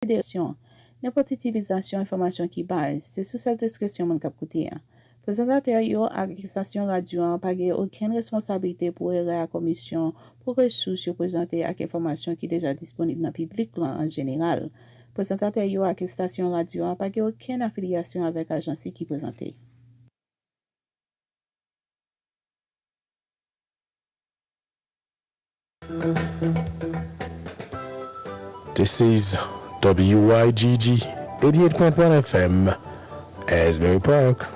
Considération. N'importe utilisation information qui base, c'est sous cette description mon cap coûté. Présentateur yo ak station radio an pa gen aucune responsabilité pour erreur à commission pour ressources yo présenter ak information qui déjà disponible dans public lan en général. Présentateur yo ak station radio an pa gen aucune affiliation avec agence qui présente. This is WYGG 88.1 FM, Asbury Park.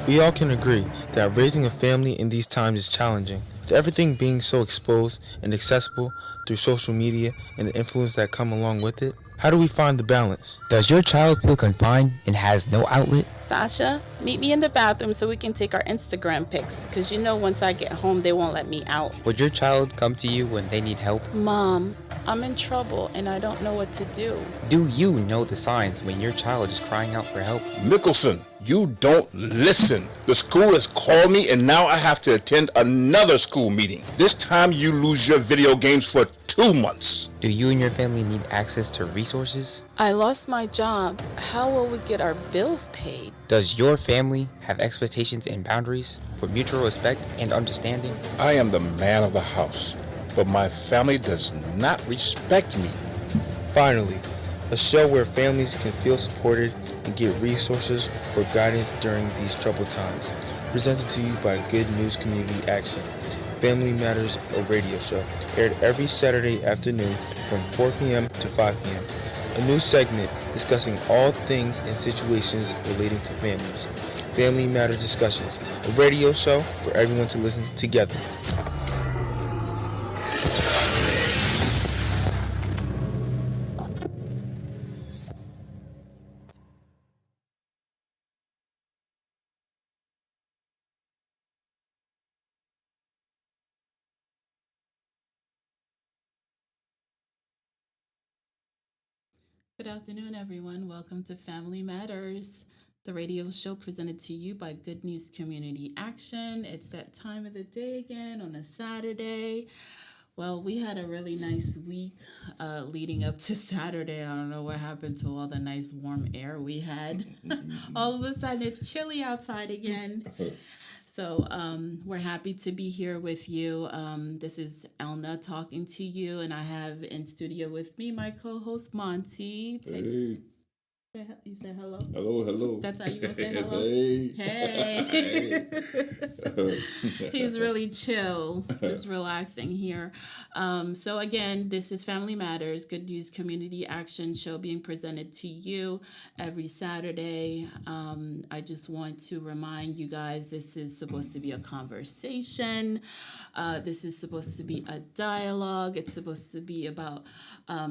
We all can agree that raising a family in these times is challenging. With everything being so exposed and accessible through social media and the influence that come along with it, how do we find the balance? Does your child feel confined and has no outlet? Sasha, meet me in the bathroom so we can take our Instagram pics, because you know once I get home they won't let me out. Would your child come to you when they need help? Mom, I'm in trouble and I don't know what to do. Do you know the signs when your child is crying out for help? Mickelson, you don't listen. The school has called me and now I have to attend another school meeting. This time you lose your video games for 2 months. Do you and your family need access to resources? I lost my job. How will we get our bills paid? Does your family have expectations and boundaries for mutual respect and understanding? I am the man of the house, but my family does not respect me. Finally, a show where families can feel supported and get resources for guidance during these troubled times. Presented to you by Good News Community Action. Family Matters, a radio show, aired every Saturday afternoon from 4 p.m. to 5 p.m. A new segment discussing all things and situations relating to families. Family Matters Discussions, a radio show for everyone to listen together. Good afternoon, everyone. Welcome to Family Matters, the radio show presented to you by Good News Community Action. It's that time of the day again on a Saturday. Well, we had a really nice week leading up to Saturday. I don't know what happened to all the nice warm air we had. All of a sudden, it's chilly outside again. So we're happy to be here with you. This is Elna talking to you, and I have in studio with me my co-host Monty. Hey. You say hello? Hello. That's how you gonna say hello? Hey. Hey. He's really chill, just relaxing here. So again, this is Family Matters, Good News Community Action show being presented to you every Saturday. I just want to remind you guys, this is supposed to be a conversation. This is supposed to be a dialogue. It's supposed to be about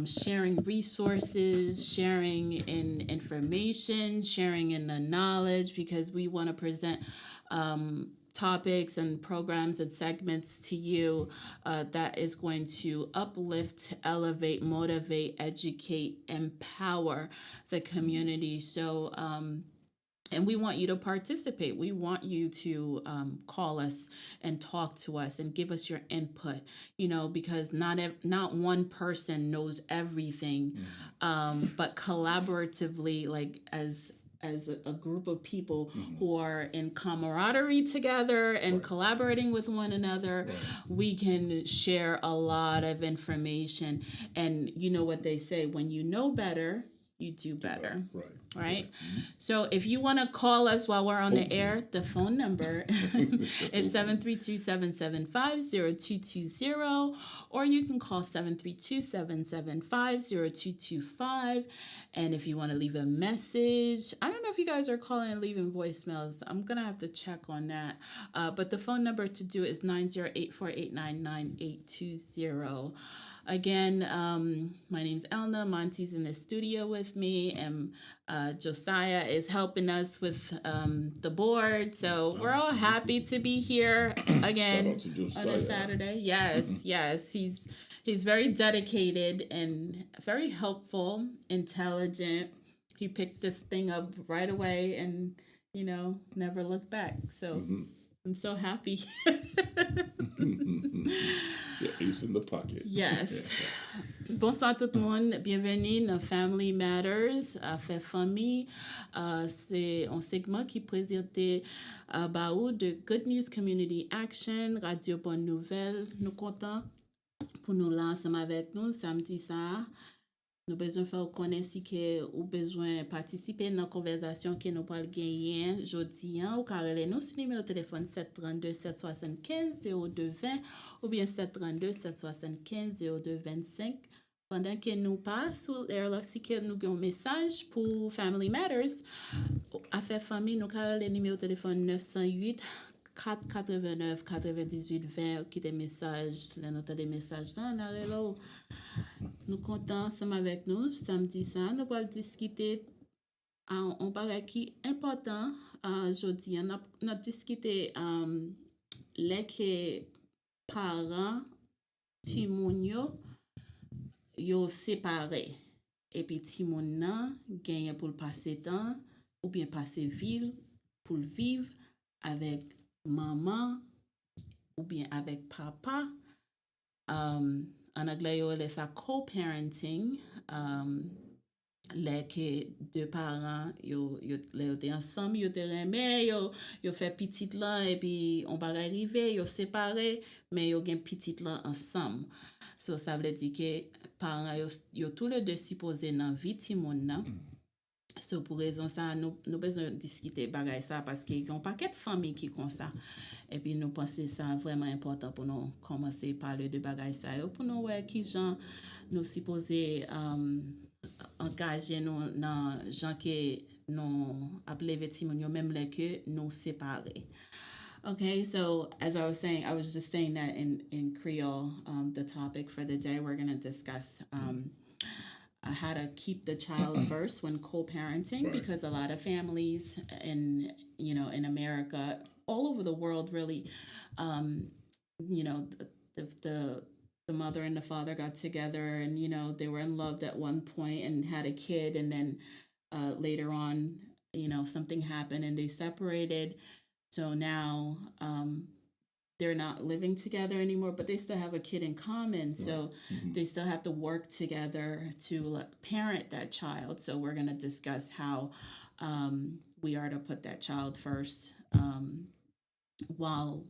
sharing resources, sharing in information, sharing in the knowledge, because we want to present topics and programs and segments to you that is going to uplift, elevate, motivate, educate, empower the community. So, and we want you to participate. We want you to call us and talk to us and give us your input, because not one person knows everything, but collaboratively, like as a group of people who are in camaraderie together and collaborating with one another, we can share a lot of information. And you know what they say, when you know better, you do better. Right? So if you want to call us while we're on the air, the phone number is 732-775-0220, or you can call 732-775-0225. And if you want to leave a message, I don't know if you guys are calling and leaving voicemails. I'm going to have to check on that. But the phone number to do is 908-489-9820. Again, my name's Elna. Monty's in the studio with me, and Josiah is helping us with the board. So we're all happy to be here again on a Saturday. Yes, yes. He's very dedicated and very helpful, intelligent. He picked this thing up right away and, never looked back. So I'm so happy. The ace in the pocket. Yes. Bonsoir tout le monde. Bienvenue dans Family Matters, Affaires Famille. C'est un segment qui présente Baou de Good News Community Action, Radio Bonne Nouvelle. Nous comptons pour nous là ensemble avec nous samedi ça. Nous besoin faire connaître que ou besoin participer dans la conversation que nous parlons gagner aujourd'hui ou carrelez nous sur numéro de téléphone 732 775 0220 ou bien 732 775 0225 pendant que nous passons si que nous avons un message pour Family Matters affaire famille nous carrelez numéro de téléphone 908 489 98 20 qui des messages la note des messages dans nous comptons ensemble avec nous samedi ça nous allons discuter un bagage qui est important aujourd'hui on a discuté les que parents timoun yo séparés et puis timoun nan gagne pour passer temps ou bien passer ville pour vivre avec maman ou bien avec papa. En anglais, on appelle ça co-parenting. Les que deux parents, yo ensemble, yo te remet, yo fait petit là, et puis on va arriver, yo séparé, mais yo gen petit là ensemble. So, ça veut dire que parents, yo tous les deux supposés dans vie ti moun nan. So, pour raison ça, nous besoin discuter bagay ça parce qu'il y a un paquet de familles qui font ça. Et puis, nous pensons ça vraiment important pour nous commencer à parler de bagay ça. Pour nous, qui gens nous supposés engager nous dans gens qui nous appelés vêtements, même les que nous séparer. Okay, so as I was just saying that in Creole, the topic for the day, we're going to discuss how to keep the child first when co-parenting, right. Because a lot of families in America, all over the world, really, the mother and the father got together and, they were in love at one point and had a kid. And then later on, something happened and they separated. So now they're not living together anymore, but they still have a kid in common. So they still have to work together to parent that child. So we're going to discuss how we are to put that child first while,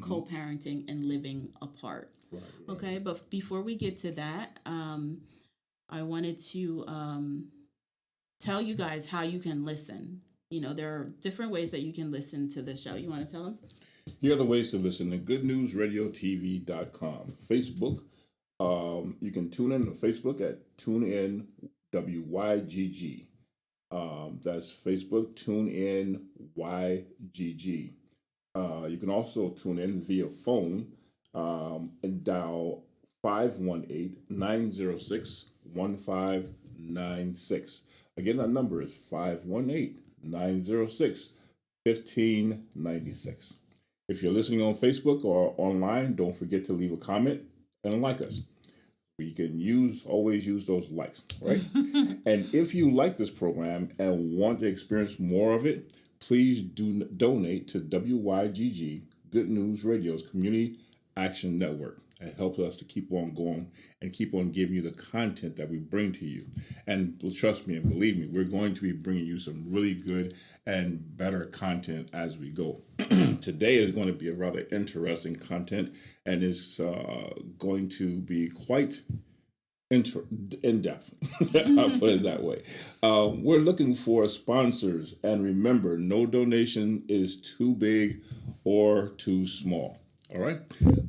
co-parenting and living apart. Right. Okay, but before we get to that, I wanted to tell you guys how you can listen. There are different ways that you can listen to the show. You want to tell them? Here are the ways to listen to goodnewsradiotv.com. Facebook, you can tune in on Facebook at TuneIn WYGG. That's Facebook, TuneIn YGG. You can also tune in via phone and dial 518-906-1596. Again, that number is 518-906-1596. If you're listening on Facebook or online, don't forget to leave a comment and like us. We can always use those likes, right? And if you like this program and want to experience more of it, please do donate to WYGG, Good News Radio's Community Action Network. It helps us to keep on going and keep on giving you the content that we bring to you. And trust me and believe me, we're going to be bringing you some really good and better content as we go. Today is going to be a rather interesting content and is going to be quite in-depth. I'll put it that way. We're looking for sponsors. And remember, no donation is too big or too small. All right,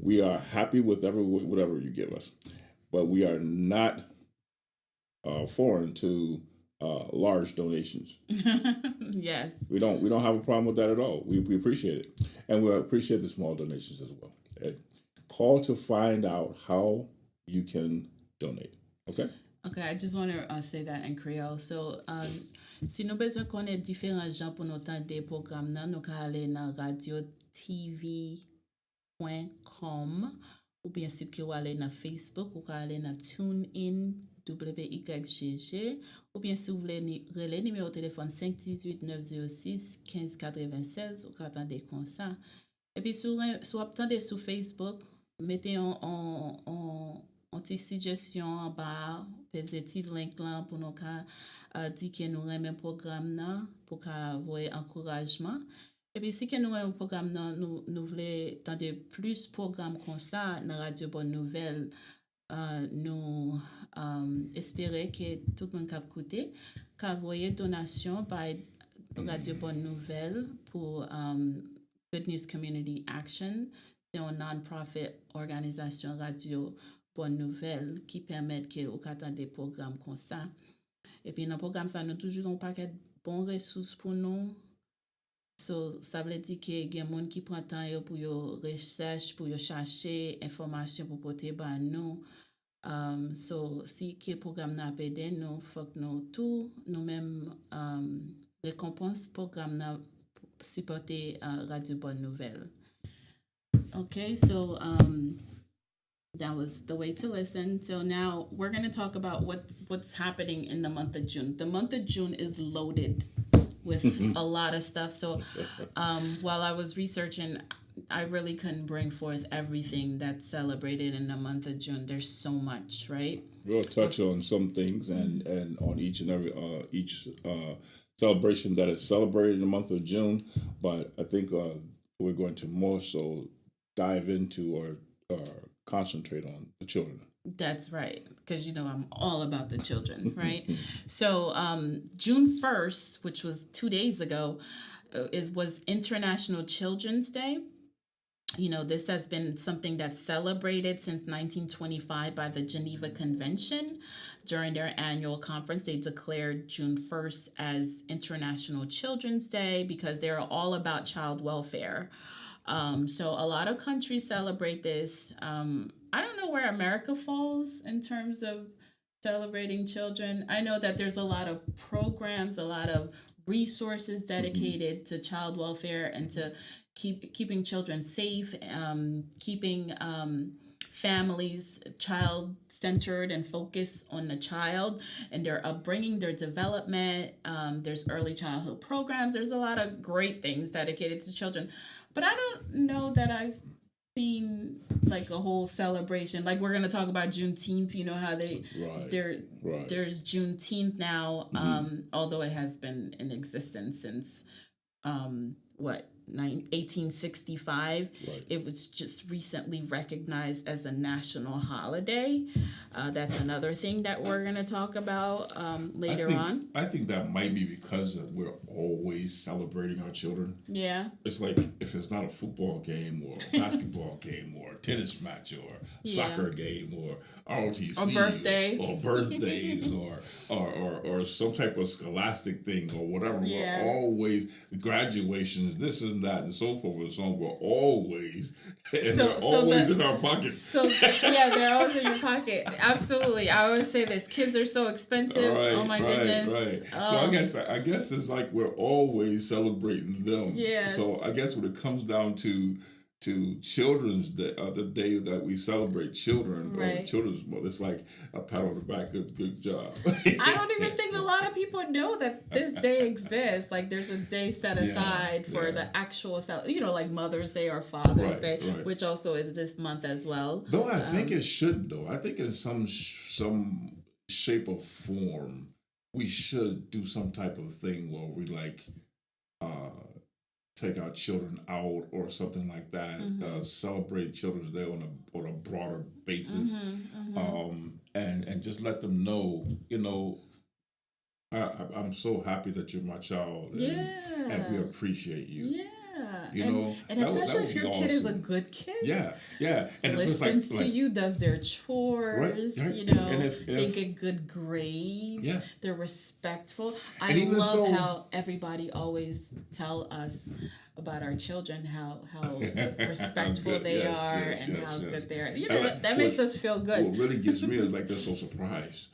we are happy with whatever you give us, but we are not foreign to large donations. Yes. We don't have a problem with that at all. We appreciate it, and we appreciate the small donations as well. Okay? Call to find out how you can donate. Okay. Okay, I just want to say that in Creole. So, si nous besoin connaître différents gens pour nous entendre des programmes, nous pouvons aller dans radiotv.com ou bien si vous aller dans Facebook, ou aller dans TuneIn, WYGG, ou bien si vous voulez relais numéro de téléphone 518-906-1596, ou attendez comme ça. Et puis, si vous attendez sur Facebook, mettez en petite suggestion en bas, pesez petit link là pour nous dire que nous aimons le programme pour avoir encouragement. Et puis si que nous aimons le programme nous voulons attendre plus de programmes comme ça dans Radio Bonne Nouvelle. Nous espérons que tout le monde a écouté, qu'a envoyé donation par Radio Bonne Nouvelle pour Good News Community Action. C'est une non-profit organisation radio Bonne Nouvelle qui permet que vous attendez des programmes comme ça. Et puis dans le programme ça nous toujours un paquet de bonnes ressources pour nous. So, ça veut dire que y a des gens qui prennent temps pour recherche, pour chercher information pour porter à nous. So, si le programme n'a pas aidé, nous faut que nous tout nous-mêmes récompense programme supporter Radio Bonne Nouvelle. Okay, so that was the way to listen. So now we're going to talk about what's happening in the month of June. The month of June is loaded with a lot of stuff. So while I was researching, I really couldn't bring forth everything that's celebrated in the month of June. There's so much, right? We'll touch on some things and on each and every celebration that is celebrated in the month of June. But I think we're going to more so dive into or concentrate on the children. That's right, because I'm all about the children, right? So June 1st, which was 2 days ago, was International Children's Day. This has been something that's celebrated since 1925 by the Geneva Convention. During their annual conference, they declared June 1st as International Children's Day because they're all about child welfare. So a lot of countries celebrate this. I don't know where America falls in terms of celebrating children. I know that there's a lot of programs, a lot of resources dedicated to child welfare and to keeping children safe, keeping families child-centered and focused on the child and their upbringing, their development. There's early childhood programs. There's a lot of great things dedicated to children. But I don't know that I've seen like a whole celebration. Like we're gonna talk about Juneteenth. You know how there's Juneteenth now. Although it has been in existence since 1865. Right. It was just recently recognized as a national holiday. That's another thing that we're going to talk about later on. I think that might be because we're always celebrating our children. Yeah. It's like if it's not a football game or a basketball game or a tennis match or soccer game or ROTC or birthday or birthdays or some type of scholastic thing or whatever. Yeah. We're always graduations, this and that and so forth and so on. We're always in our pockets. So yeah, they're always in your pocket. Absolutely. I always say this: kids are so expensive. Right, oh my goodness. Right. So I guess it's like we're always celebrating them. Yeah. So I guess when it comes down to Children's Day, the day that we celebrate children, right. or Children's Month, it's like a pat on the back. Good job. I don't even think a lot of people know that this day exists. Like there's a day set aside for the actual, like Mother's Day or Father's Day, which also is this month as well. Though I think it should, though. I think in some shape or form, we should do some type of thing where we take our children out or something like that. Celebrate Children's Day on a broader basis, and just let them know, I'm so happy that you're my child, and we appreciate you. Yeah. You and, know, and that especially would if be your kid is a awesome. good kid. Yeah, yeah, and if it's Listens like to you, does their chores, right. you know, And if they get good grades, Yeah. they're respectful. I And even love so- how everybody always tell us about our children, how respectful Good. they Yes, are yes, and yes, how yes. good they are. You I know, like- that makes what- us feel what good. really gets me is like they're so surprised.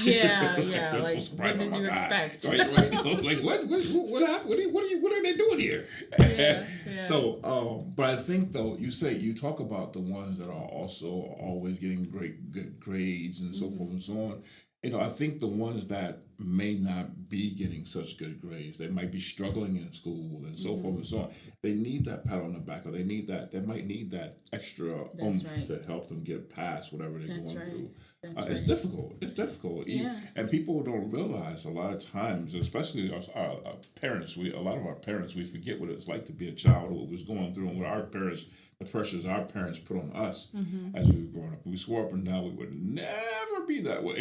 Yeah, yeah, They're so like, surprised. what did Oh my you God. expect? Right. Like what happened? What are they doing here? Yeah. So, but I think though, you talk about the ones that are also always getting good grades and so forth and so on. You know, I think the ones that may not be getting such good grades, they might be struggling in school and so forth and so on. They need that pat on the back, or they might need that extra oomph right. to help them get past whatever they're That's going right. through. That's It's right. difficult. It's difficult. Yeah. And people don't realize a lot of times, especially our parents, a lot of our parents, we forget what it's like to be a child, what was going through, and what our parents, the pressures our parents put on us as we were growing up. We swore up and down we would never be that way.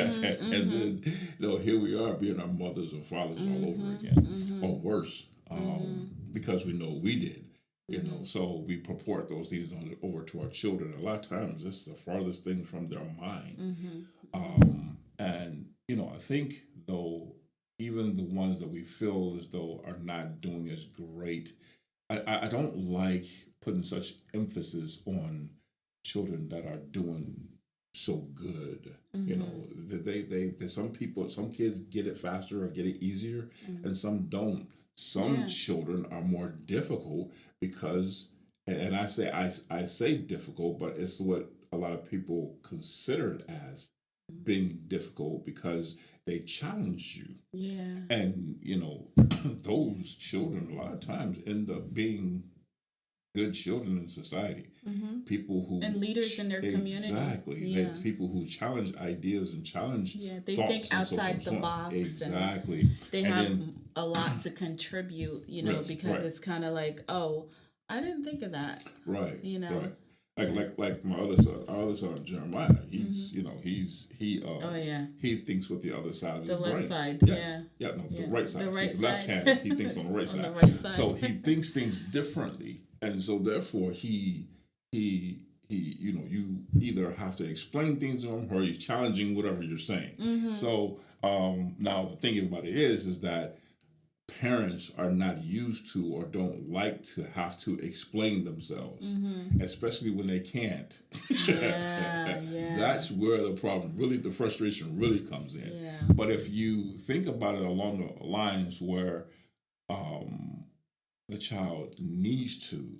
And then, you know, here we are being our mothers and fathers all over again, or worse, because we know we did. You know, so we purport those things over to our children. A lot of times, this is the farthest thing from their mind. And you know, I think though, even the ones that we feel as though are not doing as great, I don't like putting such emphasis on children that are doing so good. You know, they some kids get it faster or get it easier, and some don't. Some children are more difficult because, and I say difficult, but it's what a lot of people consider it as being difficult because they challenge you. Yeah. And, you know, those children a lot of times end up being good children in society. People who And leaders in their community. Exactly. Yeah. People who challenge ideas and challenge They thoughts think and so forth outside and the so on. box. Exactly. And they And have then- a lot to contribute, you know, Right, because right. it's kind of like, oh, I didn't think of that. Right. You know? Right. Like my other son Jeremiah. He's you know he Oh, yeah. he thinks with the other side of The his left brain. side, Yeah. yeah. Yeah. No, the Yeah. right side. The right He's side. left-handed. He thinks on the right On side. the right side. So he thinks things differently, and so therefore he you know, you either have to explain things to him or he's challenging whatever you're saying. So now the thing about it is that parents are not used to or don't like to have to explain themselves, especially when they can't. Yeah, yeah. That's where the problem, really, the frustration really comes in. Yeah. But if you think about it along the lines where the child needs to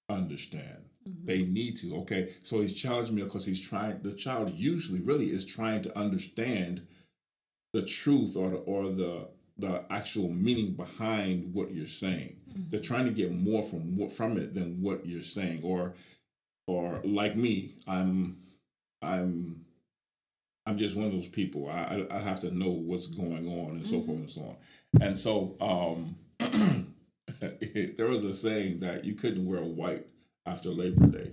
understand, they need to. Okay, so he's challenging me because the child usually really is trying to understand the truth or the actual meaning behind what you're saying. They're trying to get more from it than what you're saying. Or like me, I'm just one of those people. I have to know what's going on and so forth and so on. And so there was a saying that you couldn't wear white after Labor Day.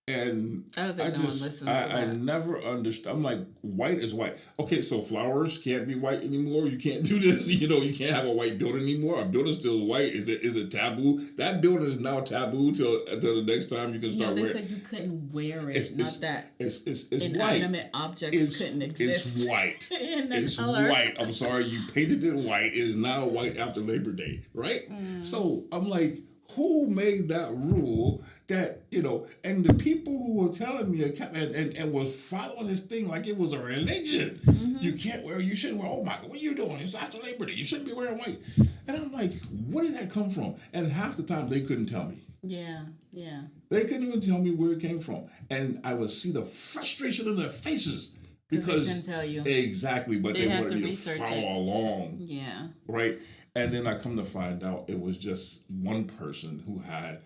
And I don't think I no one just, listens to I that. never understood. I'm like, white is white. Okay, so flowers can't be white anymore. You can't do this. You know, you can't have a white building anymore. A building's still white. Is it taboo? That building is now taboo till the next time you can No, start they wearing. said you couldn't wear it, It's not that it's inanimate white. objects couldn't exist. It's white. In the It's color. white. I'm sorry, you painted it white. It is now white after Labor Day, right? So I'm like, who made that rule? That, you know, and the people who were telling me and was following this thing like it was a religion. You shouldn't wear, oh my God, what are you doing? It's after Labor Day. You shouldn't be wearing white. And I'm like, where did that come from? And half the time they couldn't tell me. Yeah, yeah. They couldn't even tell me where it came from. And I would see the frustration in their faces. 'Cause Because they couldn't tell you. Exactly, but They they had wanted to me to research follow it. along. Yeah. Right. And then I come to find out it was just one person who had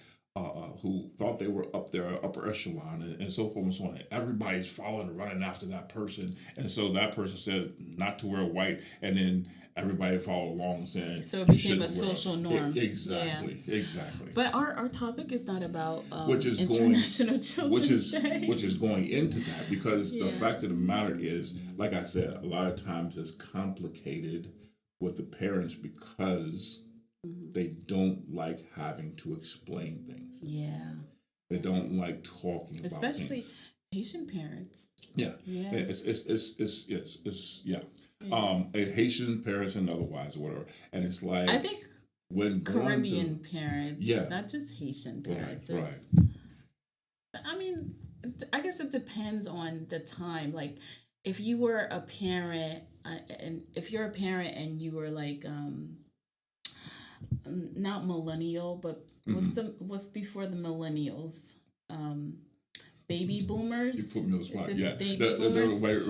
who thought they were up there, upper echelon, and so forth and so on. And everybody's following and running after that person. And so that person said not to wear white, and then everybody followed along saying So it you became a shouldn't wear social it. norm. Exactly. Exactly. But our topic is not about Which is International Children's Day. which is going into that, because the Yeah. fact of the matter is, like I said, a lot of times it's complicated with the parents because they don't like having to explain things. Yeah. They don't like talking about Especially things. Haitian parents. Yeah. Yeah. It's Haitian parents and otherwise or whatever. And it's like I think when Caribbean parents, Yeah. not just Haitian parents. Right. I mean, I guess it depends on the time. Like, if you were a parent, and if you're a parent and you were like, not millennial, but what's before the millennials? Baby boomers. You put me on the spot. Is it Yeah. baby boomers? Right.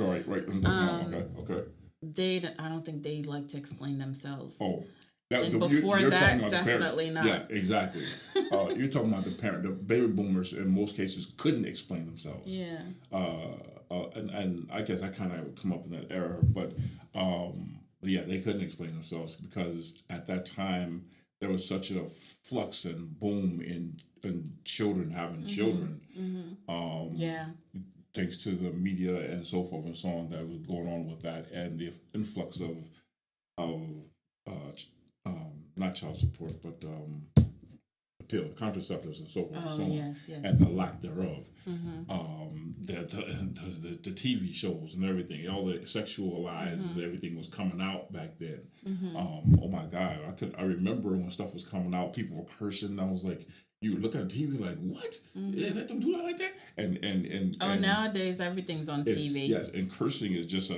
Okay. I don't think they like to explain themselves. Oh. And before you're that, talking about the definitely parents. not. Yeah, exactly. You're talking about the baby boomers in most cases couldn't explain themselves. Yeah. And I guess I kind of come up in that era, but yeah, they couldn't explain themselves because at that time there was such a flux and boom in children having children. Yeah. Thanks to the media and so forth and so on that was going on with that, and the influx of not child support, but contraceptives and so forth and so on, yes. and the lack thereof. The TV shows and everything, all the sexualized everything was coming out back then. Oh my God, I remember when stuff was coming out, people were cursing. I was like, you look at the TV like, what? Yeah, let them do that like that? And nowadays everything's on TV. Yes, and cursing is just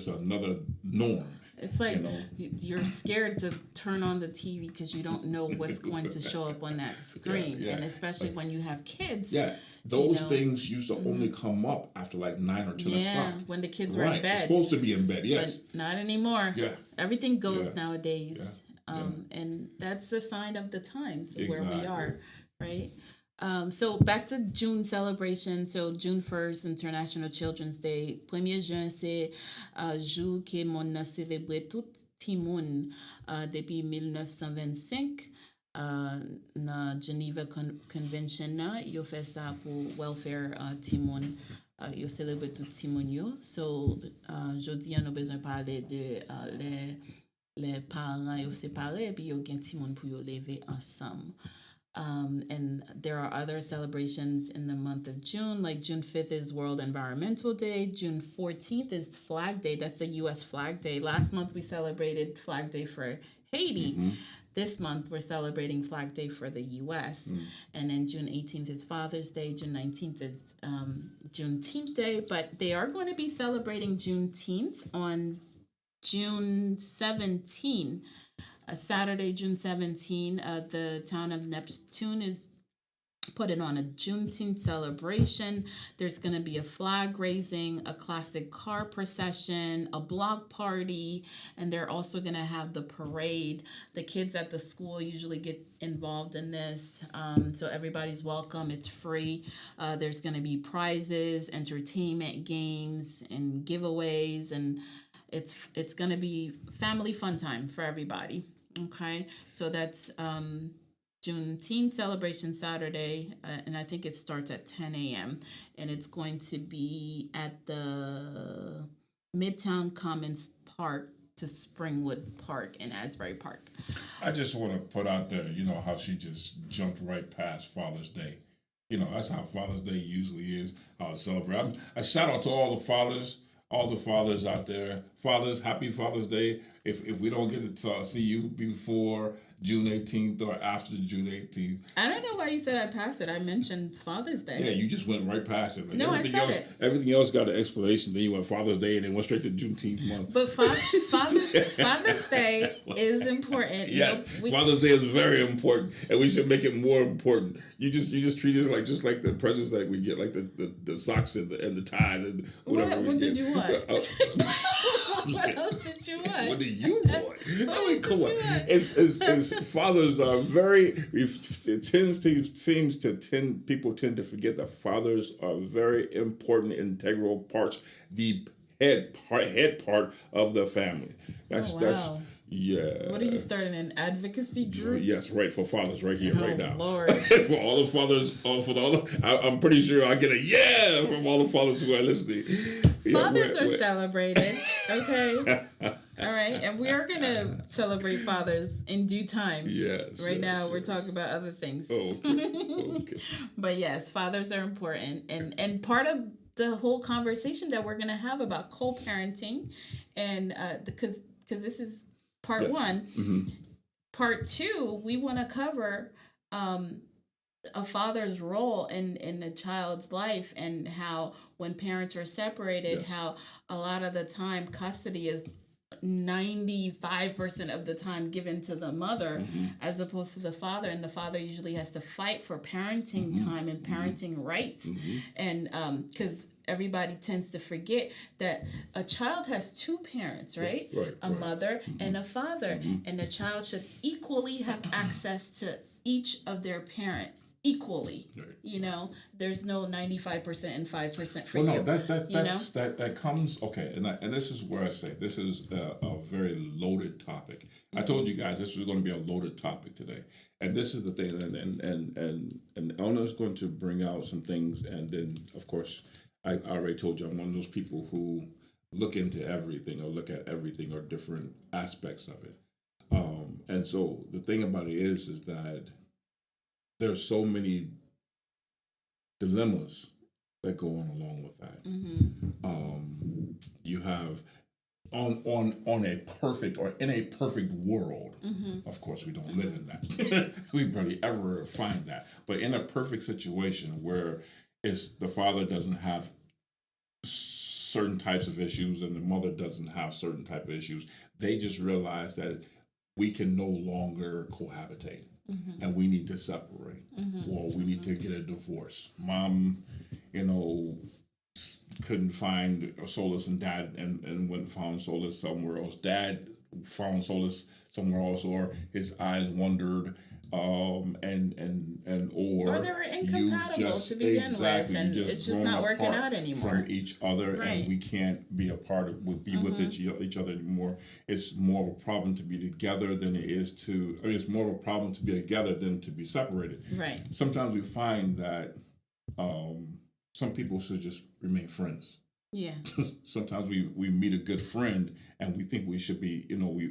another norm. It's like you're scared to turn on the TV because you don't know what's going to show up on that screen, Yeah. and especially when you have kids. Yeah, those things used to only come up after like 9 or 10 o'clock. When the kids were in bed. It's supposed to be in bed, yes. But not anymore. Yeah. Everything goes nowadays. Yeah. And that's a sign of the times where we Exactly. are, right? So back to June celebration. So June 1st, International Children's Day. 1er juin, c'est jour que mon a célébré tout ti moun depuis 1925. Na Geneva Convention na, yo fè sa pou welfare ti moun. Yo célébré tout ti moun yo. So, jodi an nou bezon parler de les parents yo séparés puis yo gen ti moun pou yo leve ensemble. And there are other celebrations in the month of June, like June 5th is World Environmental Day. June 14th is Flag Day. That's the U.S. Flag Day. Last month we celebrated Flag Day for Haiti. This month we're celebrating Flag Day for the U.S. And then June 18th is Father's Day. June 19th is Juneteenth Day. But they are going to be celebrating Juneteenth on June 17th. Saturday, June 17, the town of Neptune is putting on a Juneteenth celebration. There's going to be a flag raising, a classic car procession, a block party, and they're also going to have the parade. The kids at the school usually get involved in this, so everybody's welcome. It's free. There's going to be prizes, entertainment, games, and giveaways, and it's going to be family fun time for everybody. Okay, so that's Juneteenth celebration Saturday, and I think it starts at 10 a.m. and it's going to be at the Midtown Commons Park to Springwood Park in Asbury Park. I just want to put out there, how she just jumped right past Father's Day. That's how Father's Day usually is. I'll celebrate. I shout out to all the fathers out there. Fathers, happy Father's Day. If we don't get to see you before June 18th or after June 18th. I don't know why you said I passed it. I mentioned Father's Day. Yeah, you just went right past it. Like no, I said it. Everything else got an explanation. Then you went Father's Day and then went straight to Juneteenth month. But Father's Day is important. Yes, Father's Day is very important, and we should make it more important. You just treat it like just like the presents that we get, like the socks and the ties and whatever. What did you want? What else did you want? What do you want? I mean, come on. It's fathers are very. People tend to forget that fathers are very important, integral parts. The head part of the family. That's yeah. What are you starting an advocacy group? Yes, right, for fathers right here, right now. Lord. For all the fathers, I'm pretty sure I get a yeah from all the fathers who are listening. Fathers are celebrated, okay? All right, and we are gonna celebrate fathers in due time. Yes. Right yes, now, we're yes. talking about other things. Oh, okay. But yes, fathers are important, and part of the whole conversation that we're gonna have about co-parenting, and because this is part Yes. one. Part two, we want to cover a father's role in a child's life, and how when parents are separated, Yes. how a lot of the time custody is 95% of the time given to the mother as opposed to the father, and the father usually has to fight for parenting time and parenting rights, and because everybody tends to forget that a child has two parents, right? Right, A right. mother and a father, and the child should equally have access to each of their parent equally. Right. You know, there's no 95% and 5% for Well, you. no, you know? that comes okay, and this is where I say this is a very loaded topic. I told you guys this was going to be a loaded topic today, and this is the thing, and Elna's going to bring out some things, and then of course I already told you I'm one of those people who look into everything or look at everything or different aspects of it, and so the thing about it is that there's so many dilemmas that go on along with that. You have on a perfect or in a perfect world. Of course, we don't live in that. We barely ever find that. But in a perfect situation where it's the father doesn't have certain types of issues and the mother doesn't have certain type of issues, they just realize that we can no longer cohabitate. And we need to separate, or we need to get a divorce. Mom, couldn't find solace in dad, and went and found solace somewhere else. Dad found solace somewhere else, or his eyes wandered, or they were incompatible to begin with, and it's just not working out anymore from each other, right. And we can't be a part of with each other anymore. It's more of a problem to be together than it is to. I mean, it's more of a problem to be together than to be separated. Right. Sometimes we find that some people should just remain friends. Yeah. Sometimes we meet a good friend and we think we should be,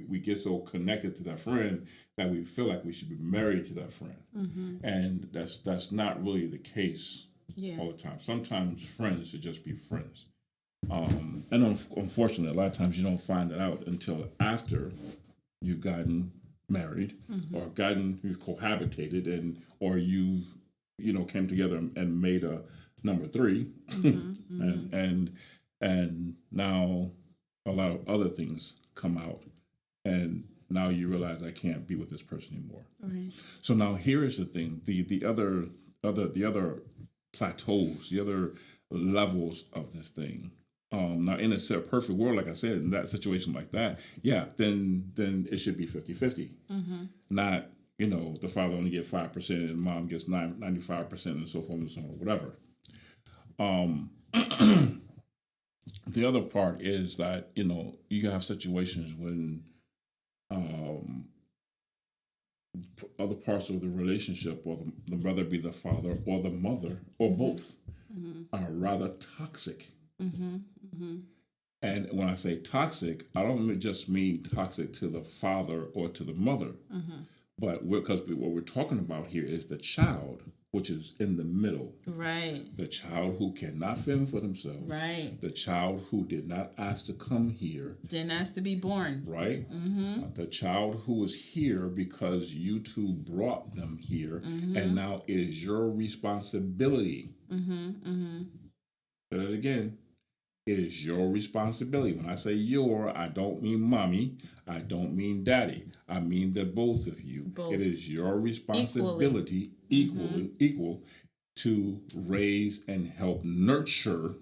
we get so connected to that friend that we feel like we should be married to that friend. And that's not really the case all the time. Sometimes friends should just be friends. And unfortunately, a lot of times you don't find that out until after you've gotten married or you've cohabitated or you've, came together and made a number three, and now a lot of other things come out, and now you realize I can't be with this person anymore. Right. So now here is the thing: the other plateaus, the other levels of this thing. Now in a perfect world, like I said, in that situation like that, then it should be 50-50, not the father only gets 5% and mom gets 95% and so forth and so on, whatever. The other part is that you have situations when other parts of the relationship, or whether it be the father or the mother or both, are rather toxic. And when I say toxic, I don't just mean toxic to the father or to the mother, but because what we're talking about here is the child, which is in the middle. Right. The child who cannot fend for themselves. Right. The child who did not ask to come here. Didn't ask to be born. Right. The child who was here because you two brought them here, and now it is your responsibility. Say that again. It is your responsibility. When I say your, I don't mean mommy. I don't mean daddy. I mean the both of you. Both. It is your responsibility, equal, to raise and help nurture.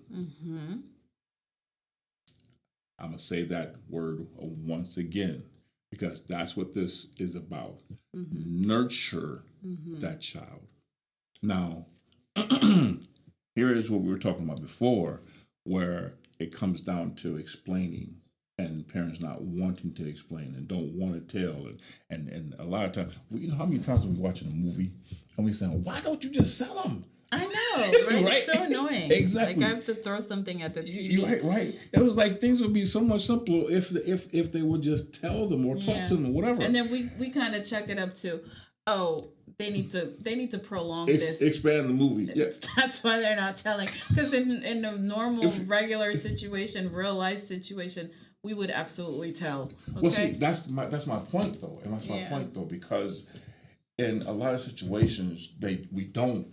I'm going to say that word once again, because that's what this is about. Nurture that child. Now, here is what we were talking about before, where it comes down to explaining and parents not wanting to explain and don't want to tell. And a lot of times, how many times are we watching a movie and we saying, why don't you just sell them? I know, right? Right? It's so annoying. Exactly. Like I have to throw something at the TV. Right. It was like things would be so much simpler if they would just tell them or talk to them or whatever. And then we kind of check it up to, oh, they need to prolong this. Expand the movie. Yeah. That's why they're not telling. Because in a normal, regular situation, real life situation, we would absolutely tell. Okay? Well, see, that's my point though, and that's my point though, because in a lot of situations we don't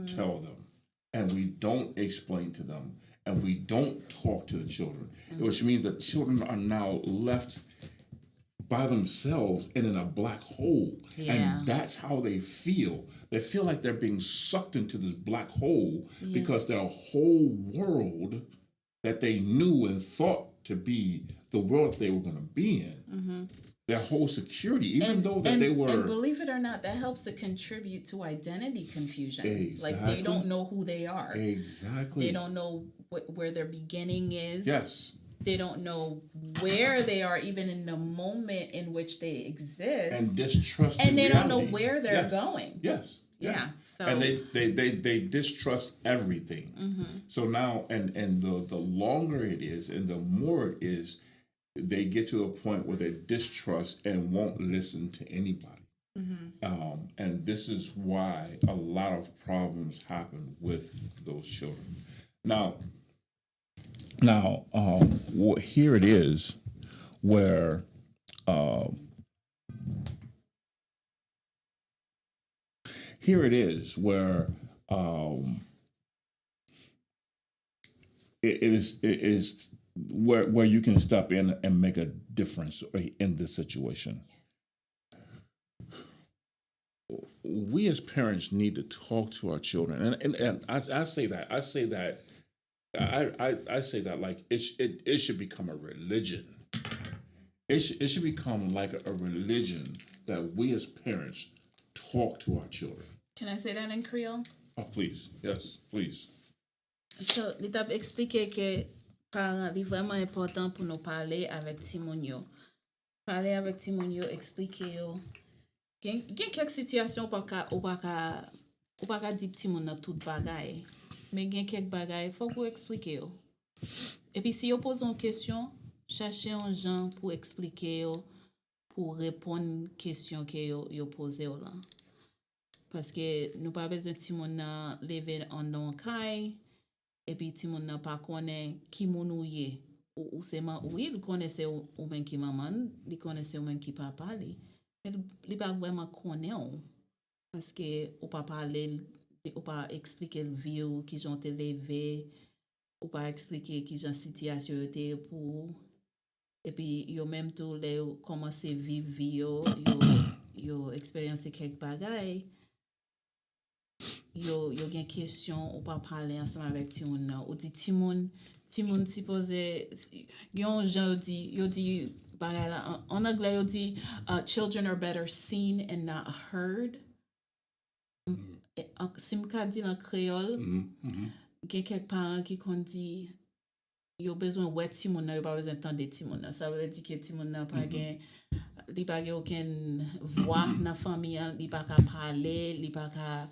tell them, and we don't explain to them, and we don't talk to the children, which means the children are now left by themselves and in a black hole, and that's how they feel. They feel like they're being sucked into this black hole because their whole world that they knew and thought to be the world they were going to be in, their whole security, even though they were. And believe it or not, that helps to contribute to identity confusion. Exactly. Like they don't know who they are. Exactly. They don't know where their beginning is. Yes. They don't know where they are, even in the moment in which they exist. And distrust. And they reality. don't know where they're going. Yes. Yeah. So. And they distrust everything. So now, and the longer it is, and the more it is, they get to a point where they distrust and won't listen to anybody. And this is why a lot of problems happen with those children. Now, here it is where it is where you can step in and make a difference in this situation. We as parents need to talk to our children, and I say that like it should become a religion. It should become like a religion that we as parents talk to our children. Can I say that in Creole? Oh, please. Yes, please. So, li tap explike ke parents li vraiment important pour nous parler avec timoun yo. Parler avec timoun yo, explique yo. Gen kek situation ou pa ka di timoun nan tout bagay. Mais gen kek bagay, faut qu'on explique yo. Et puis si yo pose une question, cherchez un gens pour expliquer yo, pour répondre question que yo pose yo là. Parce que nous pas besoin timoun nan lever en don kay. Et puis timoun nan pa konnen ki moun ou ye. Ou seman ou il connaissait ou men ki maman, li connaissait ou men ki papa li. Mais li pa vraiment konnen ou. Parce que ou pa parler, ou pa expliquer le vie ou ki jon te levé, ou pa expliquer ki jon situation yo te pour. Et puis yo même tout le yo commencer vivre vie yo expérience kek bagay. Yo gen question ou pa parler ensemble avec timoun nan. Ou di timoun suppose yon jan yo di bagay la en anglais yo di children are better seen and not heard. Si m'ka di en créole, gen kek parents qui kon di yo besoin wè timoun nan, yo pa besoin tande timoun nan. Ça veut dire que timoun nan pa gen li pa gen aucun voix nan famille, li pa ka parler, li pa ka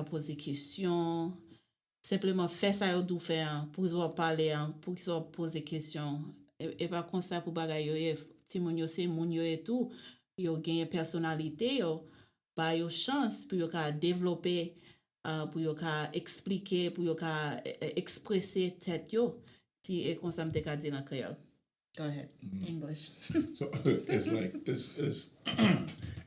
poser question. Simplement faire ça yo dou faire pour qu'ils parler, pour qu'ils poser question. Et pas comme ça pour bagay yo, timoun yo c'est moun yo et tout, yo gen personnalité yo, ba yo chance pour yo ka développer, pour yo ka expliquer, pour yo ka expresser tête yo. Si et comme ça m'te ka di en créole. Go ahead. English. So it's like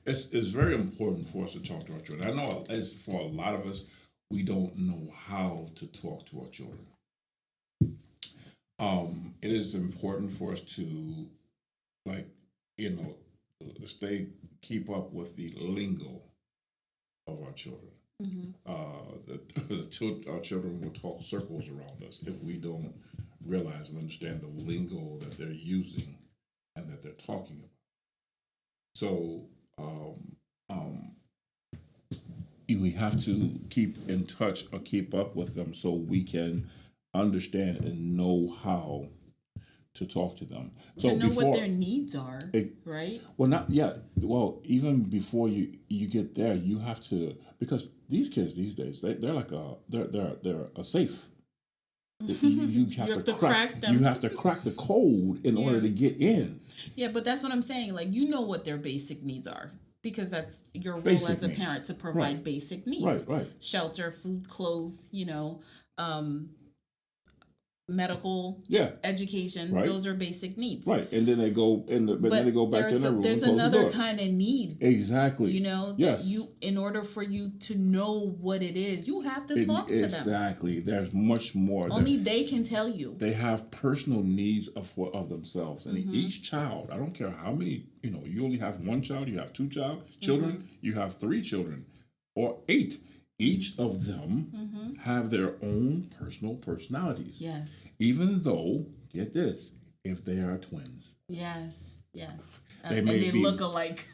it's very important for us to talk to our children. I know as for a lot of us, we don't know how to talk to our children. It is important for us to, like, keep up with the lingo of our children. Our children will talk circles around us if we don't realize and understand the lingo that they're using and that they're talking about. So we have to keep in touch or keep up with them so we can understand and know how to talk to them. To know what their needs are, right? Well, not yet. Well, even before you get there, you have to, because these kids these days they're like they're a safe. You have to crack them. You have to crack the code in order to get in. Yeah, but that's what I'm saying. Like, you know what their basic needs are, because that's your role Basic as a needs. parent, to provide basic needs. Right. Shelter, food, clothes, medical, education. Right. Those are basic needs. Right, and then they go then they go back in the room. There's and close another the door. kind of need. Exactly. That you, in order for you to know what it is, you have to talk to them. Exactly. There's much more. Only they can tell you. They have personal needs of themselves, and each child. I don't care how many. You only have one child. You have two children. You have 3 children, or 8. Each of them have their own personal personalities. Yes. Even though, get this, if they are twins. Yes. They look alike,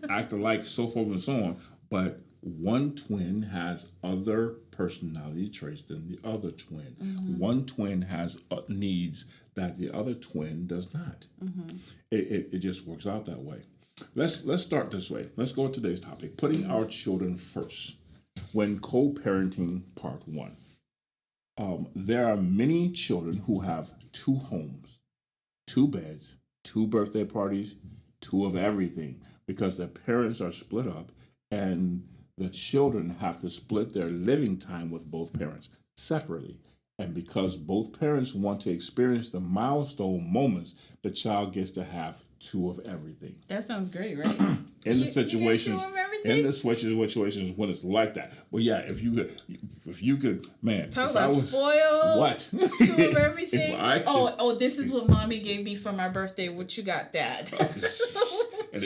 act alike, so forth and so on. But one twin has other personality traits than the other twin. One twin has needs that the other twin does not. It just works out that way. Let's start this way. Let's go to today's topic: putting our children first. When co-parenting, part 1. There are many children who have 2 homes, 2 beds, 2 birthday parties, 2 of everything, because their parents are split up and the children have to split their living time with both parents separately. And because both parents want to experience the milestone moments, the child gets to have 2 of everything. That sounds great, right? In the situations when it's like that. Well, yeah, if you could, man. Talk about spoiled. What? 2 of everything. This is what mommy gave me for my birthday. What you got, Dad? And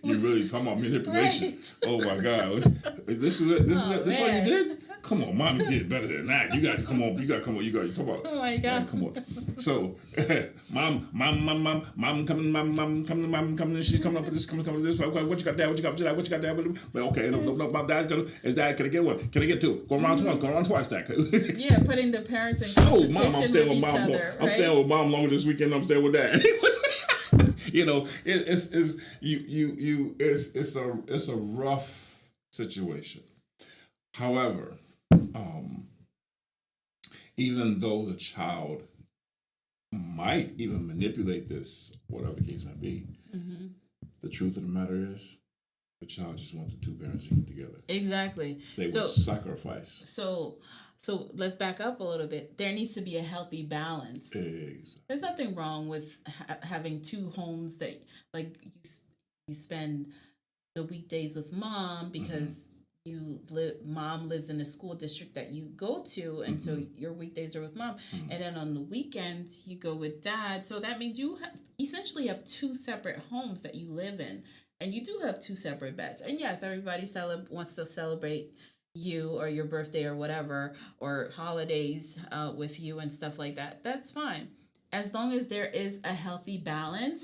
you really talking about manipulation. Right. Oh my God. This is what you did? Come on, mommy did better than that. You got to come on. You got to talk about. Oh my God. Come on. So, mom coming. She's coming up with this. Coming with this. What you got, Dad? What you got, Dad? Well, okay, no, Mom, Dad, is Dad? Can I get 1? Can I get 2? Go around twice, Dad. Yeah, putting the parents in competition Mom, I'm staying with each Mom. other. I'm staying with Mom longer this weekend. I'm staying with Dad. It's a rough situation. However, even though the child might even manipulate this, whatever the case may be, the truth of the matter is, the child just wants the 2 parents to get together. Exactly. They will sacrifice. So let's back up a little bit. There needs to be a healthy balance. Exactly. There's nothing wrong with having 2 homes that, like, you spend the weekdays with mom because mom lives in the school district that you go to, and so your weekdays are with mom, and then on the weekends you go with dad. So that means you essentially have 2 separate homes that you live in, and you do have 2 separate beds. And yes, everybody wants to celebrate you or your birthday or whatever, or holidays with you and stuff like that. That's fine, as long as there is a healthy balance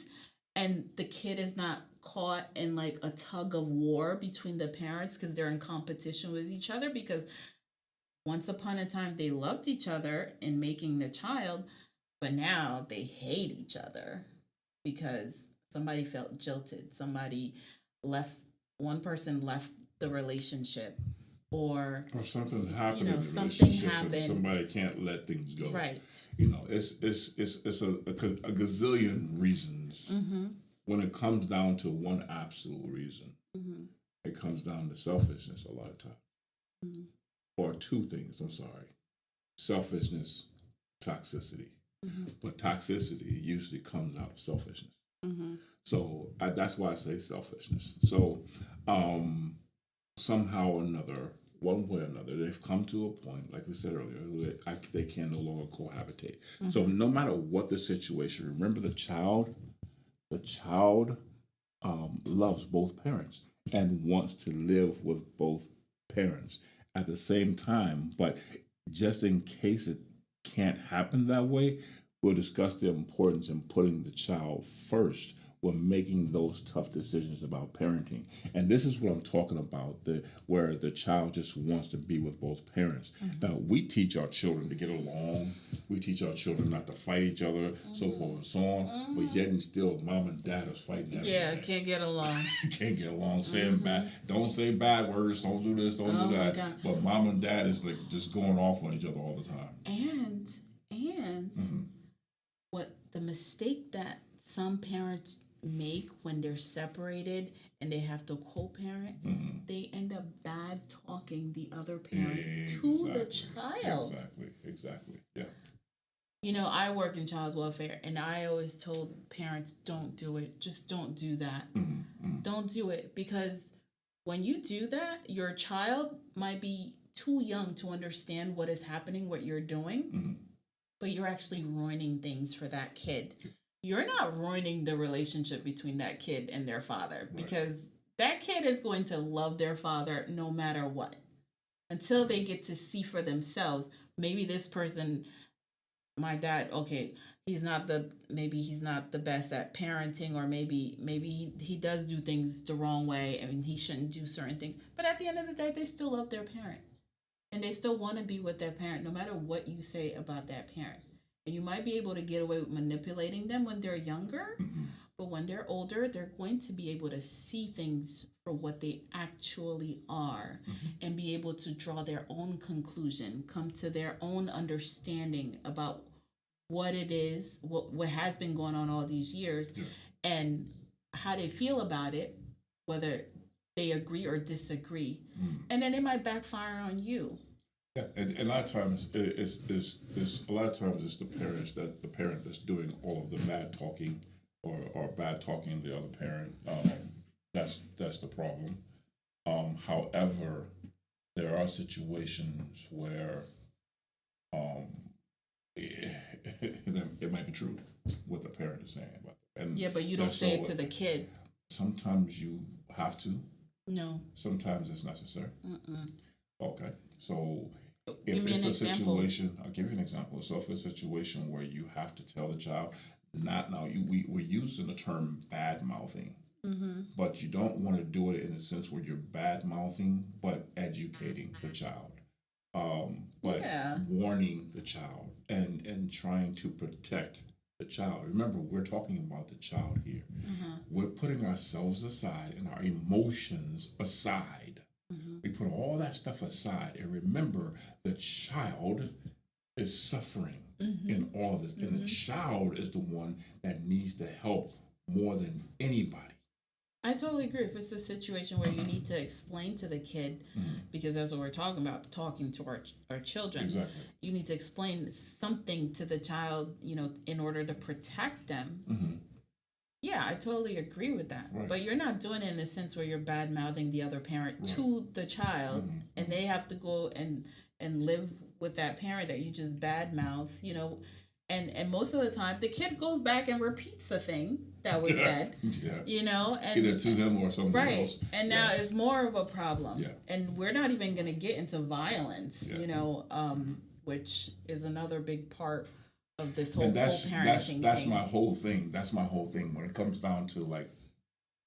and the kid is not caught in like a tug of war between the parents because they're in competition with each other, because once upon a time they loved each other in making the child, but now they hate each other because somebody felt jilted, one person left the relationship, or something happened. Something happened. Somebody can't let things go. Right. It's a gazillion reasons. When it comes down to one absolute reason, it comes down to selfishness a lot of times. Or 2 things, I'm sorry. Selfishness, toxicity. But toxicity usually comes out of selfishness. So that's why I say selfishness. So somehow or another, one way or another, they've come to a point, like we said earlier, they can no longer cohabitate. So no matter what the situation, remember the child loves both parents and wants to live with both parents at the same time. But just in case it can't happen that way, we'll discuss the importance in putting the child first when making those tough decisions about parenting. And this is what I'm talking about, where the child just wants to be with both parents. Now, we teach our children to get along. We teach our children not to fight each other, so forth and so on. But yet and still, mom and dad is fighting every day. Can't get along. Can't get along, saying bad. Don't say bad words. Don't do this. Don't do that. God. But mom and dad is like just going off on each other all the time. And what the mistake that some parents make when they're separated and they have to co-parent, they end up bad talking the other parent to the child. Exactly. Yeah. You know, I work in child welfare, and I always told parents, don't do it. Just don't do that. Don't do it, because when you do that, your child might be too young to understand what is happening, what you're doing, but you're actually ruining things for that kid. You're not ruining the relationship between that kid and their father, because that kid is going to love their father no matter what, until they get to see for themselves. Maybe this person, my dad, okay, maybe he's not the best at parenting, or maybe he does do things the wrong way and he shouldn't do certain things. But at the end of the day, they still love their parent, and they still want to be with their parent no matter what you say about that parent. And you might be able to get away with manipulating them when they're younger, but when they're older, they're going to be able to see things for what they actually are, and be able to draw their own conclusion, come to their own understanding about what it is, what has been going on all these years, and how they feel about it, whether they agree or disagree. And then it might backfire on you. Yeah, and a lot of times it's the parent that's doing all of the bad talking, or bad talking the other parent. That's the problem. However, there are situations where it might be true what the parent is saying about it. And but you don't say it to the kid. Sometimes you have to. No. Sometimes it's necessary. Okay, so if Give me it's an a example. situation, I'll give you an example. So if it's a situation where you have to tell the child, not now, we're using the term bad mouthing, but you don't want to do it in a sense where you're bad mouthing, but educating the child, but warning the child, and trying to protect the child. Remember, we're talking about the child here. We're putting ourselves aside and our emotions aside. We put all that stuff aside and remember the child is suffering in all of this. And the child is the one that needs the help more than anybody. I totally agree. If it's a situation where you need to explain to the kid, because that's what we're talking about, talking to our children. Exactly. You need to explain something to the child, in order to protect them. Yeah, I totally agree with that. Right. But you're not doing it in a sense where you're bad mouthing the other parent to the child, and they have to go and live with that parent that you just bad mouth, And most of the time, the kid goes back and repeats the thing that was said, and either to him or somebody else. And now it's more of a problem. Yeah. And we're not even going to get into violence, which is another big part of this whole parenting that's thing. my whole thing. That's my whole thing when it comes down to like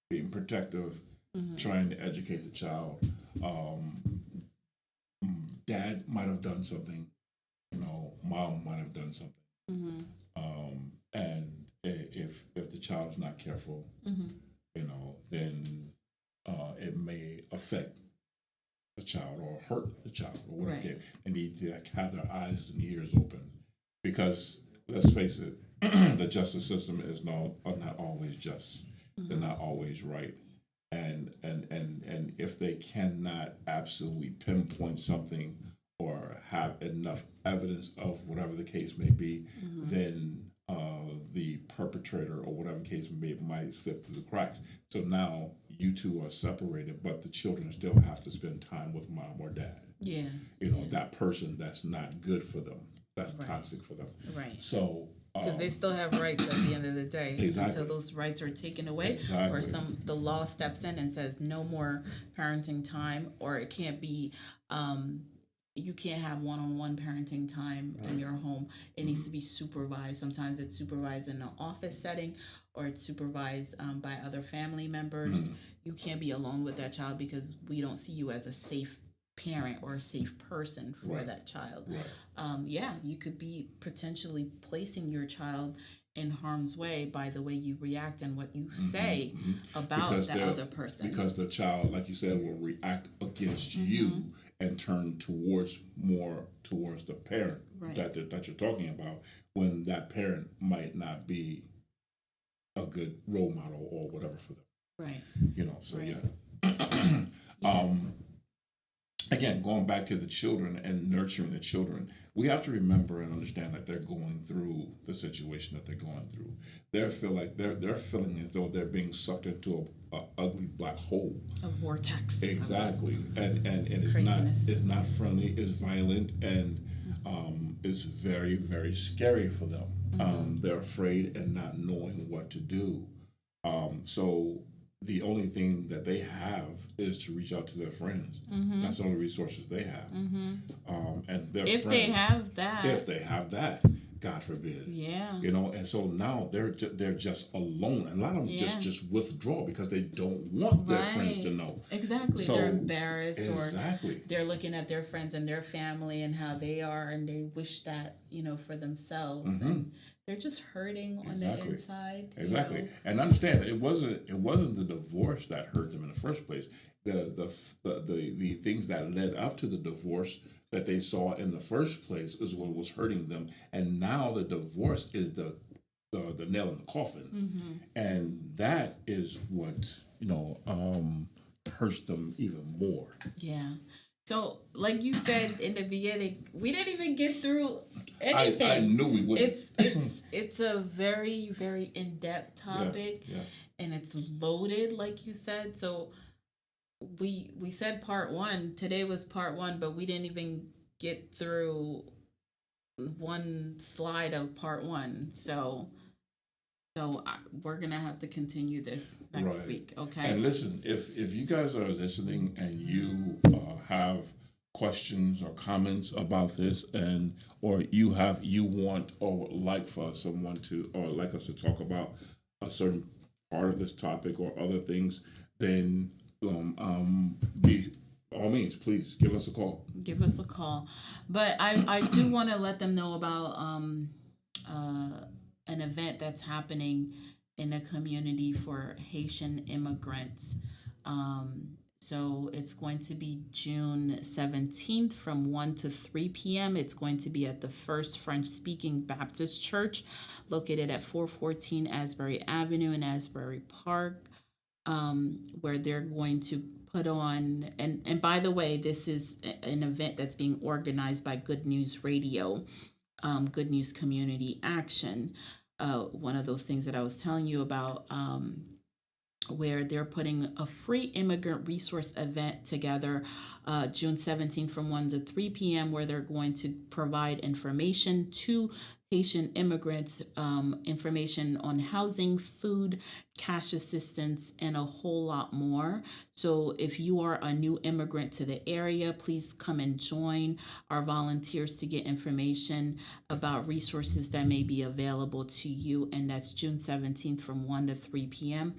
being protective, trying to educate the child. Dad might have done something, mom might have done something. And if the child is not careful, then it may affect the child or hurt the child or whatever. Right. They need to have their eyes and ears open, because let's face it, the justice system are not always just. They're not always right. And if they cannot absolutely pinpoint something or have enough evidence of whatever the case may be, then the perpetrator or whatever case may be might slip through the cracks. So now you two are separated, but the children still have to spend time with mom or dad. Yeah. That person that's not good for them, that's toxic for them. Right. So because they still have rights at the end of the day. Exactly. Until those rights are taken away, or the law steps in and says no more parenting time, or it can't be you can't have one-on-one parenting time in your home. It needs to be supervised. Sometimes it's supervised in an office setting, or it's supervised by other family members. You can't be alone with that child because we don't see you as a safe parent or a safe person for that child. Yeah, you could be potentially placing your child in harm's way by the way you react and what you say about Because that other person. Because the child, like you said, will react against you and turn towards the parent that you're talking about, when that parent might not be a good role model or whatever for them. Right. You know, so yeah. Again, going back to the children and nurturing the children, we have to remember and understand that they're going through the situation that they're going through. They're feeling as though they're being sucked into a ugly black hole. A vortex. Exactly, and it's not friendly. It's violent, and it's very, very scary for them. They're afraid and not knowing what to do. So the only thing that they have is to reach out to their friends. That's the only resources they have. And their If friends, they have that. if they have that, God forbid. Yeah. You know, and so now they're just alone, and a lot of them just withdraw because they don't want their friends to know. Exactly. So, they're embarrassed, or exactly. they're looking at their friends and their family and how they are, and they wish that, for themselves, and they're just hurting on the inside. Exactly. And understand, it wasn't the divorce that hurt them in the first place. The things that led up to the divorce that they saw in the first place is what was hurting them, and now the divorce is the nail in the coffin, and that is what hurts them even more. Yeah. So, like you said in the beginning, we didn't even get through anything. I knew we wouldn't. It's a very, very in-depth topic, and it's loaded, like you said. So we said part one. Today was part one, but we didn't even get through one slide of part one. So we're gonna have to continue this next week, okay? And listen, if you guys are listening and you have questions or comments about this, or you want or would like for someone to, or like us to talk about a certain part of this topic or other things, then by all means, please give us a call. Give us a call. But I do want to let them know about an event that's happening in a community for Haitian immigrants. So it's going to be June 17th from 1 to 3 p.m. It's going to be at the First French-Speaking Baptist Church, located at 414 Asbury Avenue in Asbury Park, where they're going to put on, and by the way, this is an event that's being organized by Good News Radio, Good News Community Action. One of those things that I was telling you about, where they're putting a free immigrant resource event together June 17th from 1 to 3 p.m., where they're going to provide information to Haitian immigrants, information on housing, food, cash assistance, and a whole lot more. So if you are a new immigrant to the area, please come and join our volunteers to get information about resources that may be available to you. And that's June 17th from 1 to 3 p.m.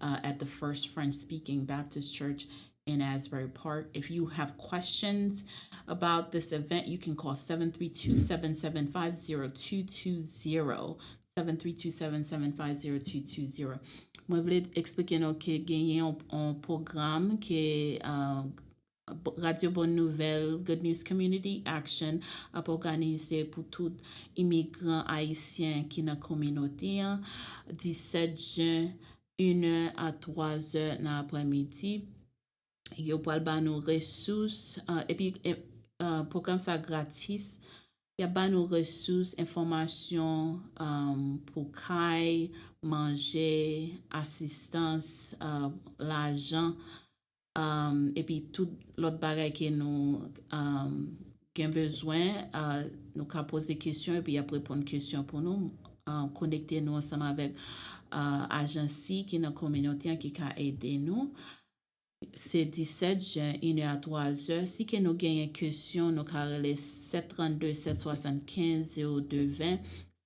At the First French-Speaking Baptist Church in Asbury Park. If you have questions about this event, you can call 732-775-0220. 732-775-0220. Moi, je voulais expliquer que gagne un programme qui Radio Bonne Nouvelle, Good News Community Action, a organisé pour tout immigrant haïtien qui dans la communauté, 17 juin, 1h à 3h dans l'après-midi. Yo pral ba nou ressources, et puis programme ça gratis. Y a ba nou ressources, information pour kay, manger, assistance, l'argent, et puis tout l'autre bagay que nous gen besoin, nous ka poser question et puis après répondre question pour nous, connecter nous ensemble avec agency qui dans communauté qui ka aider nous. c'est 17 juin, 1h à 3h. Si que nous gagnons question, nous avons les 732 775 0220.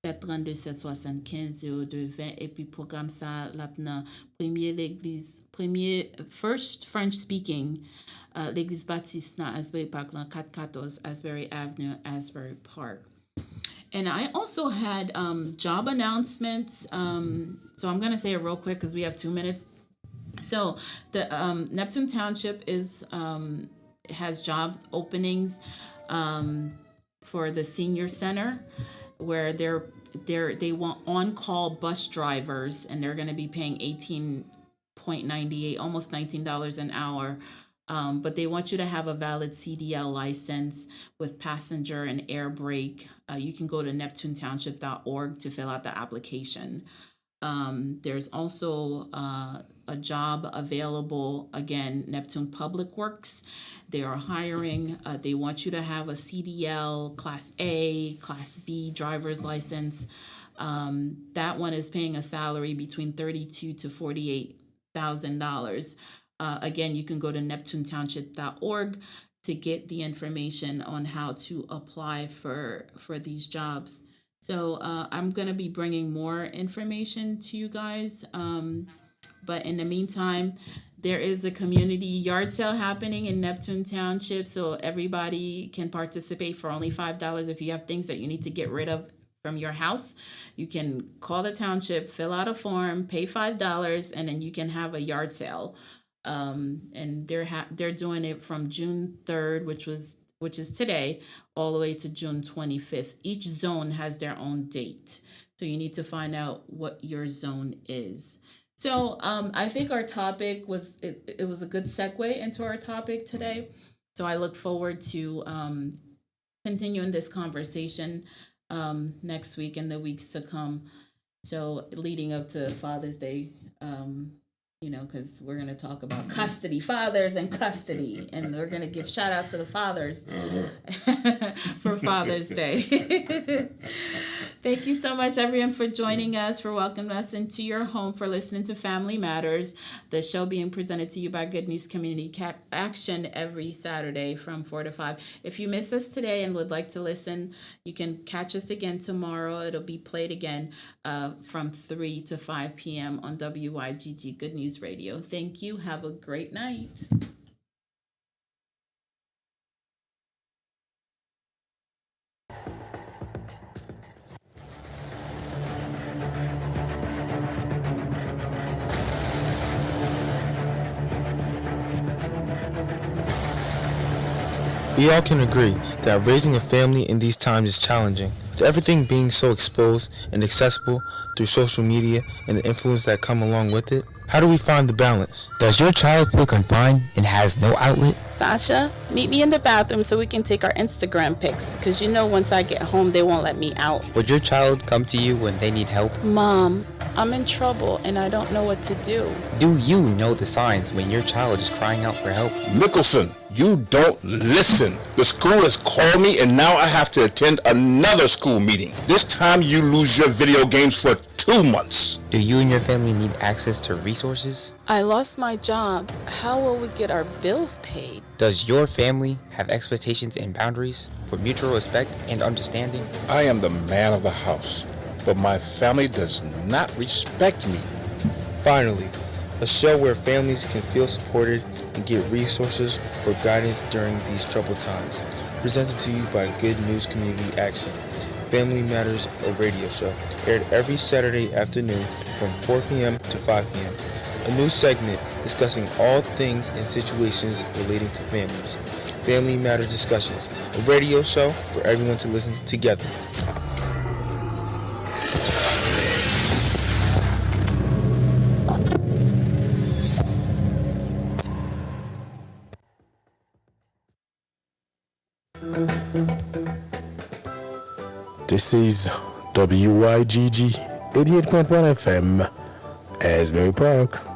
732 775 0220. Et puis, programme ça, là, premier l'église, first French speaking, l'église baptiste, dans Asbury Park, 414 Asbury Avenue, Asbury Park. And I also had job announcements. So I'm going to say it real quick because we have 2 minutes. So the Neptune Township has jobs openings for the senior center, where they want on-call bus drivers, and they're going to be paying $18.98, almost $19 an hour. But they want you to have a valid CDL license with passenger and air brake. You can go to neptunetownship.org to fill out the application. There's also a job available, again, Neptune Public Works. They are hiring. They want you to have a CDL, Class A, Class B driver's license. That one is paying a salary between $32,000 to $48,000. Again, you can go to neptunetownship.org to get the information on how to apply for these jobs. So I'm going to be bringing more information to you guys. But in the meantime, there is a community yard sale happening in Neptune Township. So everybody can participate for only $5. If you have things that you need to get rid of from your house, you can call the township, fill out a form, pay $5, and then you can have a yard sale. And they're doing it from June 3rd, which is today, all the way to June 25th. Each zone has their own date. So you need to find out what your zone is. So I think our topic was a good segue into our topic today. So I look forward to continuing this conversation next week and the weeks to come. So leading up to Father's Day, because we're going to talk about custody, fathers and custody, and we're going to give shout outs to the fathers for Father's Day. Thank you so much, everyone, for joining us, for welcoming us into your home, for listening to Family Matters, the show being presented to you by Good News Community Action every Saturday from 4 to 5. If you missed us today and would like to listen, you can catch us again tomorrow. It'll be played again from 3 to 5 p.m. on WYGG Good News Radio. Thank you. Have a great night. We all can agree that raising a family in these times is challenging. With everything being so exposed and accessible through social media and the influence that come along with it, how do we find the balance? Does your child feel confined and has no outlet? Sasha, meet me in the bathroom so we can take our Instagram pics, because once I get home, they won't let me out. Would your child come to you when they need help? Mom, I'm in trouble and I don't know what to do. Do you know the signs when your child is crying out for help? Mickelson, you don't listen. The school has called me and now I have to attend another school meeting. This time you lose your video games for 2 months. Do you and your family need access to resources? I lost my job. How will we get our bills paid? Does your family have expectations and boundaries for mutual respect and understanding? I am the man of the house, but my family does not respect me. Finally, a show where families can feel supported and get resources for guidance during these troubled times. Presented to you by Good News Community Action. Family Matters, a radio show, aired every Saturday afternoon from 4 p.m. to 5 p.m. A new segment discussing all things and situations relating to families. Family Matters Discussions, a radio show for everyone to listen together. This is WYGG 88.1 FM, Asbury Park.